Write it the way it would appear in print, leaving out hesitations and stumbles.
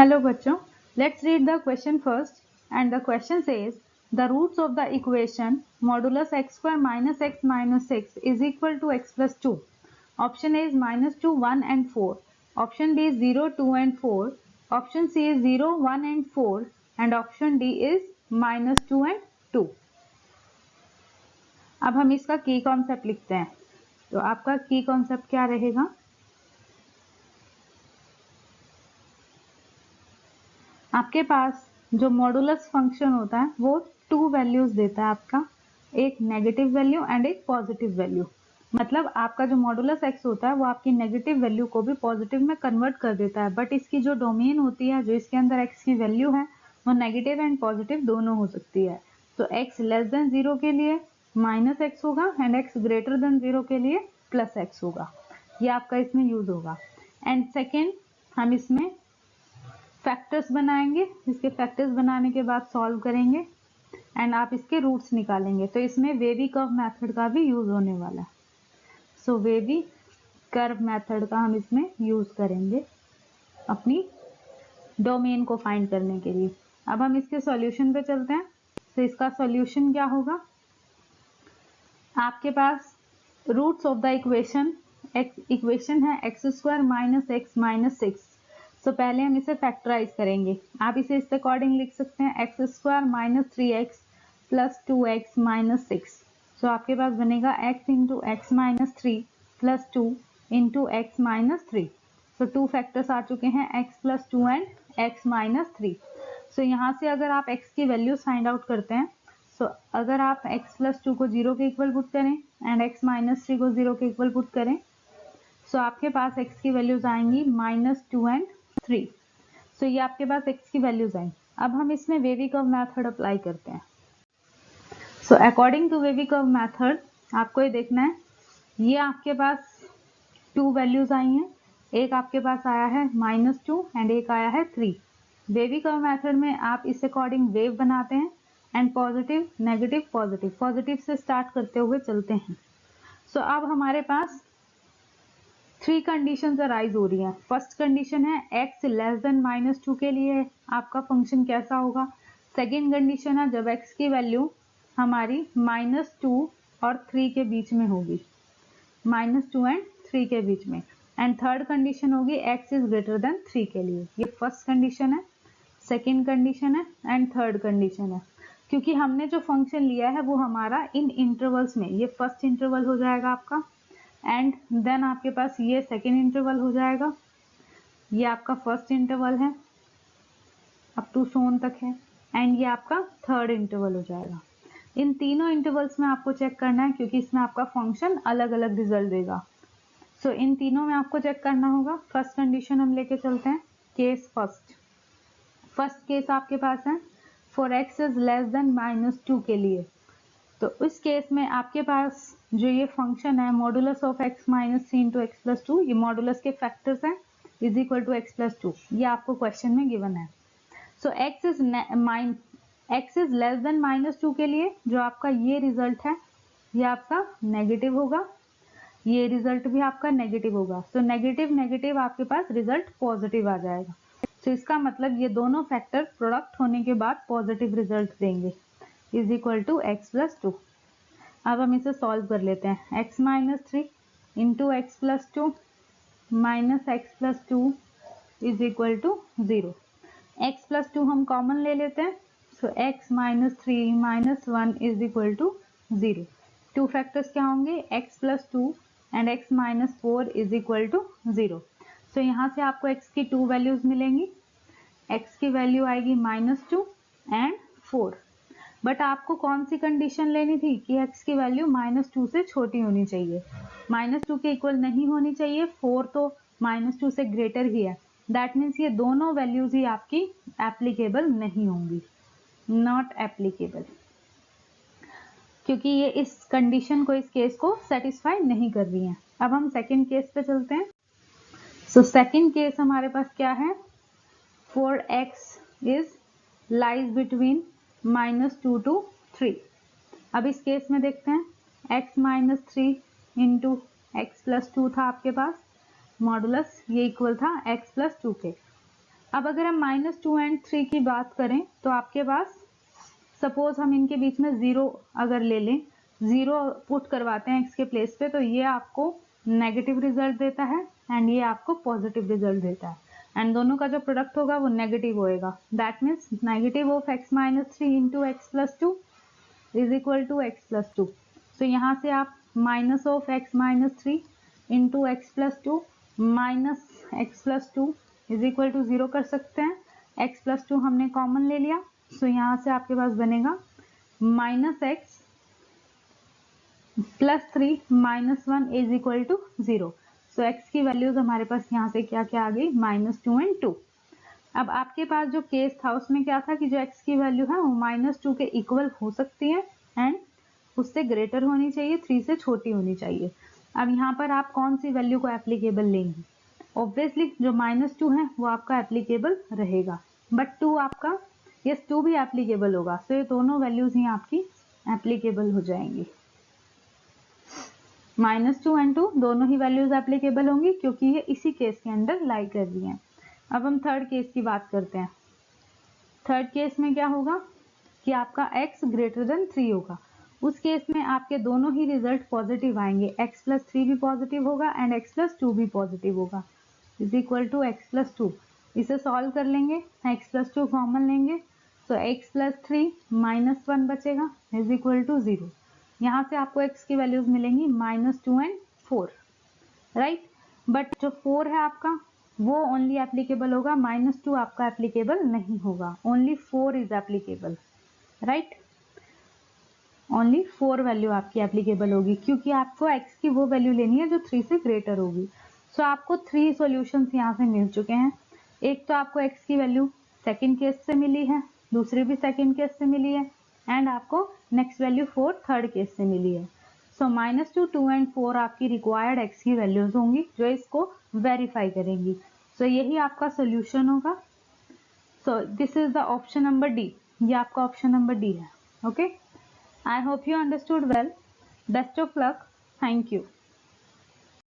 Hello बच्चों, let's read the question first. And the question says the roots of the equation modulus x square minus x minus 6 is equal to x plus 2. Option A is minus 2, 1 and 4. Option B is 0, 2 and 4. Option C is 0, 1 and 4. And option D is minus 2 and 2. अब हम इसका की concept लिखते हैं. तो आपका की concept क्या रहेगा? आपके पास जो मॉडुलस फंक्शन होता है वो 2 वैल्यूज देता है आपका, एक नेगेटिव वैल्यू एंड एक पॉजिटिव वैल्यू. मतलब आपका जो मॉडुलस एक्स होता है वो आपकी नेगेटिव वैल्यू को भी पॉजिटिव में कन्वर्ट कर देता है. बट इसकी जो डोमेन होती है, जो इसके अंदर एक्स की वैल्यू है, वो नेगेटिव एंड पॉजिटिव दोनों हो सकती है. तो एक्स लेस देन 0 के लिए माइनस एक्स होगा एंड एक्स ग्रेटर देन 0 के लिए प्लस एक्स होगा. ये आपका इसमें यूज होगा. एंड सेकेंड, हम इसमें फैक्टर्स बनाएंगे. इसके फैक्टर्स बनाने के बाद सॉल्व करेंगे एंड आप इसके रूट्स निकालेंगे. तो इसमें वेवी कर्व मेथड का भी यूज होने वाला है. सो वेवी कर्व मेथड का हम इसमें यूज करेंगे अपनी डोमेन को फाइंड करने के लिए. अब हम इसके सॉल्यूशन पे चलते हैं. तो इसका सॉल्यूशन क्या होगा? आपके पास रूट्स ऑफ द इक्वेशन है x square minus x minus 6. तो पहले हम इसे फैक्टराइज करेंगे. आप इसे इस अकॉर्डिंग लिख सकते हैं x square minus 3x plus 2x minus 6. सो आपके पास बनेगा x into x minus 3 plus 2 into x minus 3. सो 2 फैक्टर्स आ चुके हैं, x plus 2 and x minus 3. सो यहाँ से अगर आप x की वैल्यूज फाइंड आउट करते हैं, सो अगर आप x प्लस 2 को 0 के इक्वल पुट करें एंड x माइनस 3 को 0 के इक्वल पुट करें, सो आपके पास x की वैल्यूज आएंगी माइनस 2 एंड 3. सो ये आपके पास x की वैल्यूज आई. अब हम इसमें वेवी कर्व मेथड अप्लाई करते हैं. So according to wavy curve method आपको ये देखना है, ये आपके पास 2 वैल्यूज आई हैं. एक आपके पास आया है माइनस 2 एंड एक आया है 3. वेवी कर्व मेथड में आप इस अकॉर्डिंग वेव बनाते हैं and positive negative positive positive से स्टार्ट करते हुए चलते हैं. सो अब हमारे पास 3 कंडीशंस अराइज हो रही हैं. फर्स्ट कंडीशन है x लेस देन माइनस 2 के लिए आपका फंक्शन कैसा होगा. सेकेंड कंडीशन है जब x की वैल्यू हमारी माइनस 2 और 3 के बीच में होगी, माइनस 2 एंड 3 के बीच में. एंड थर्ड कंडीशन होगी x इज ग्रेटर देन 3 के लिए. ये फर्स्ट कंडीशन है, सेकेंड कंडीशन है एंड थर्ड कंडीशन है. क्योंकि हमने जो फंक्शन लिया है वो हमारा इन इंटरवल्स में, ये फर्स्ट इंटरवल हो जाएगा आपका एंड देन आपके पास ये सेकेंड इंटरवल हो जाएगा. ये आपका फर्स्ट इंटरवल है अप टू सोन तक है एंड ये आपका थर्ड इंटरवल हो जाएगा. इन तीनों इंटरवल्स में आपको चेक करना है क्योंकि इसमें आपका फंक्शन अलग अलग रिजल्ट देगा. सो इन तीनों में आपको चेक करना होगा. फर्स्ट कंडीशन हम लेके चलते हैं. केस फर्स्ट केस आपके पास है for x is less than minus 2 के लिए. तो इस केस में आपके पास जो ये फंक्शन है modulus of x minus 3 into x plus 2, ये मॉडुलस के फैक्टर्स हैं, is equal to x plus 2. ये आपको क्वेश्चन में गिवन है. So x is less than minus 2 के लिए जो आपका ये रिजल्ट है ये आपका नेगेटिव होगा, ये रिजल्ट भी आपका नेगेटिव होगा. सो नेगेटिव नेगेटिव आपके पास रिजल्ट पॉजिटिव आ जाएगा. सो इसका मतलब ये दोनों फैक्टर प्रोडक्ट होने के बाद पॉजिटिव रिजल्ट देंगे, is equal to x plus 2. अब हम इसे सॉल्व कर लेते हैं. x minus 3 into x plus 2 minus x plus 2 is equal to 0. X plus 2 हम कॉमन ले लेते हैं. So x minus 3 minus 1 is equal to 0. 2 factors क्या होंगे, x plus 2 and x minus 4 is equal to 0. So यहाँ से आपको x की 2 वैल्यूज मिलेंगी. x की वैल्यू आएगी माइनस 2 एंड 4. बट आपको कौन सी कंडीशन लेनी थी कि x की वैल्यू माइनस 2 से छोटी होनी चाहिए, माइनस 2 के इक्वल नहीं होनी चाहिए. 4 तो माइनस 2 से ग्रेटर ही है. दैट मीन्स ये दोनों वैल्यूज ही आपकी एप्लीकेबल नहीं होंगी, नॉट एप्लीकेबल, क्योंकि ये इस कंडीशन को, इस केस को सेटिस्फाई नहीं कर रही हैं. अब हम सेकेंड केस पे चलते हैं. सो सेकेंड केस हमारे पास क्या है, for x is lies between minus 2 to 3. अब इस केस में देखते हैं x minus 3 into x plus 2 था आपके पास मॉडुलस, ये इक्वल था x प्लस 2 के. अब अगर हम -2 एंड 3 की बात करें तो आपके पास सपोज हम इनके बीच में 0 अगर ले लें, 0 पुट करवाते हैं x के प्लेस पे, तो ये आपको नेगेटिव रिजल्ट देता है एंड ये आपको पॉजिटिव रिजल्ट देता है एंड दोनों का जो प्रोडक्ट होगा वो नेगेटिव होएगा। That means negative of x - 3 into x plus 2 is equal to x plus 2। So यहाँ से आप minus of x - 3 into x plus 2 minus x plus 2 is equal to 0 कर सकते हैं। x प्लस 2 हमने कॉमन ले लिया, सो यहाँ से आपके पास बनेगा -x plus 3 -1 is equal to 0। So x की वैल्यूज हमारे पास यहाँ से क्या क्या आ गई, -2 एंड 2। अब आपके पास जो केस था उसमें क्या था कि जो x की वैल्यू है वो -2 के इक्वल हो सकती है एंड उससे ग्रेटर होनी चाहिए, 3 से छोटी होनी चाहिए। अब यहाँ पर आप कौन सी वैल्यू को एप्लीकेबल लेंगे? ऑब्वियसली जो -2 है वो आपका एप्लीकेबल रहेगा, बट 2 आपका, यस 2 भी एप्लीकेबल होगा। तो ये दोनों वैल्यूज ही आपकी एप्लीकेबल हो जाएंगी। -2 एंड 2 दोनों ही वैल्यूज एप्लीकेबल होंगी क्योंकि ये इसी केस के अंडर लाई कर रही हैं। अब हम थर्ड केस की बात करते हैं। थर्ड केस में क्या होगा कि आपका x ग्रेटर देन 3 होगा। उस केस में आपके दोनों ही रिजल्ट पॉजिटिव आएंगे, x प्लस 3 भी पॉजिटिव होगा एंड x प्लस 2 भी पॉजिटिव होगा, is equal to x plus 2। इसे सॉल्व कर लेंगे, x प्लस 2 कॉमन लेंगे, तो x प्लस 3 -1 बचेगा इज इक्वल टू 0। यहाँ से आपको x की वैल्यूज मिलेंगी -2 एंड 4, राइट। बट जो 4 है आपका वो ओनली एप्लीकेबल होगा, -2 आपका एप्लीकेबल नहीं होगा, only 4 is applicable, right. Only 4 value आपकी एप्लीकेबल होगी क्योंकि आपको x की वो वैल्यू लेनी है जो 3 से ग्रेटर होगी। सो आपको 3 सॉल्यूशंस यहाँ से मिल चुके हैं। एक तो आपको x की वैल्यू सेकंड केस से मिली है, दूसरी भी सेकंड केस से मिली है एंड आपको नेक्स्ट वैल्यू 4 थर्ड केस से मिली है। सो -2, 2 एंड 4 आपकी रिक्वायर्ड x की वैल्यूज होंगी जो इसको वेरीफाई करेंगी। सो यही आपका सोल्यूशन होगा। So this is the option number D, ये आपका ऑप्शन नंबर डी है। Okay, I hope you understood well. Best of luck. Thank you.